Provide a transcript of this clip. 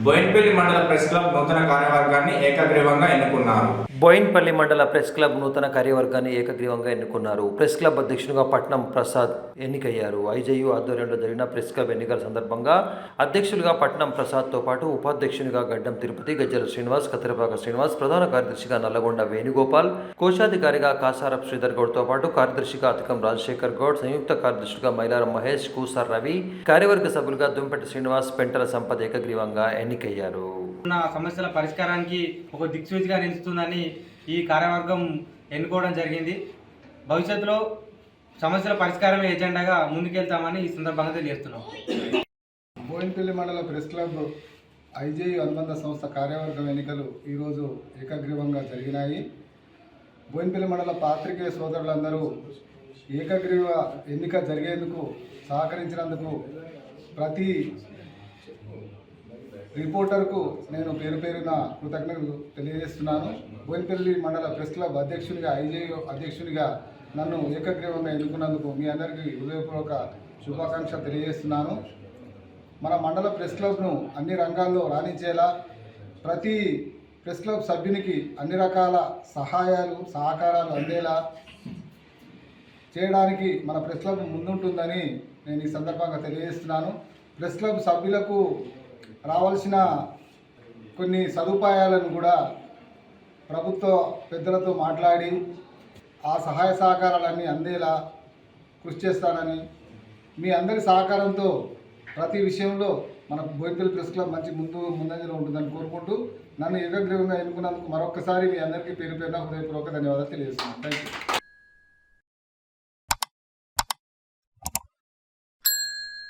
బోయిన్పల్లి మండల press club నూతన కార్యవర్గాన్ని ఏకగ్రీవంగా ఎన్నుకున్నారు. బోయిన్పల్లి మండల ప్రెస్ క్లబ్ నూతన కార్యవర్గాన్ని ఏకగ్రీవంగా ఎన్నుకున్నారు. ప్రెస్ క్లబ్ అధ్యక్షునిగా పట్నం ప్రసాద్ ఎన్నికయ్యారు. ఐజేయు ఆధ్వర్యంలో జరిగిన ప్రెస్ క్లబ్ ఎన్నికల సందర్భంగా అధ్యక్షులుగా పట్నం ప్రసాద్తో పాటు ఉపాధ్యక్షునిగా గడ్డం తిరుపతి, గజ్జల శ్రీనివాస్, కత్తిరపాక శ్రీనివాస్, ప్రధాన కార్యదర్శిగా నల్లగొండ వేణుగోపాల్, కోశాధికారిగా కాసారపు శ్రీధర్ గౌడ్తో పాటు కార్యదర్శిగా అతికం రాజశేఖర్ గౌడ్, సంయుక్త కార్యదర్శిగా మైలారం మహేష్, కూసార్ రవి, కార్యవర్గ సభ్యులుగా దుంపెట్టి శ్రీనివాస్, పెంటల సంపద ఏకగ్రీవంగా ఎన్నికయ్యారు. సమస్యల పరిష్కారానికి ఒక దిక్సూచిగా నిలుస్తుందని ఈ కార్యవర్గం ఎన్నుకోవడం జరిగింది. భవిష్యత్తులో సమస్యల పరిష్కారమే ఎజెండాగా ముందుకెళ్తామని ఈ సందర్భంగా తెలియజేస్తున్నాం. బోయిన్పల్లి మండల ప్రెస్ క్లబ్ ఐజేయు అనుబంధ సంస్థ కార్యవర్గం ఎన్నికలు ఈరోజు ఏకగ్రీవంగా జరిగినాయి. బోయిన్పల్లి మండల పాత్రికేయ సోదరులందరూ ఏకగ్రీవ ఎన్నిక జరిగేందుకు సహకరించినందుకు ప్రతి రిపోర్టర్కు నేను పేరు పేరున కృతజ్ఞతలు తెలియజేస్తున్నాను. బోయిన్పల్లి మండల ప్రెస్ క్లబ్ అధ్యక్షునిగా, ఐజేయు అధ్యక్షునిగా నన్ను ఏకగ్రీవంగా ఎన్నుకున్నందుకు మీ అందరికీ హృదయపూర్వక శుభాకాంక్షలు తెలియజేస్తున్నాను. మన మండల ప్రెస్ క్లబ్ను అన్ని రంగాల్లో రాణించేలా ప్రతి ప్రెస్ క్లబ్ సభ్యునికి అన్ని రకాల సహాయాలు, సహకారాలు అందేలా చేయడానికి మన ప్రెస్ క్లబ్ ముందుంటుందని నేను ఈ సందర్భంగా తెలియజేస్తున్నాను. ప్రెస్ క్లబ్ సభ్యులకు రావాల్సిన కొన్ని సదుపాయాలను కూడా ప్రభుత్వ పెద్దలతో మాట్లాడి ఆ సహాయ సహకారాలన్నీ అందేలా కృషి చేస్తానని, మీ అందరి సహకారంతో ప్రతి విషయంలో మన బోయిన్పల్లి ప్రెస్ క్లబ్ మంచి ముందంజలో ఉంటుందని కోరుకుంటూ నన్ను ఏకగ్రీవంగా ఎన్నుకున్నందుకు మరొకసారి మీ అందరికీ పేరు పేరున హృదయపూర్వక ధన్యవాదాలు తెలియజేస్తున్నాను. Thank you.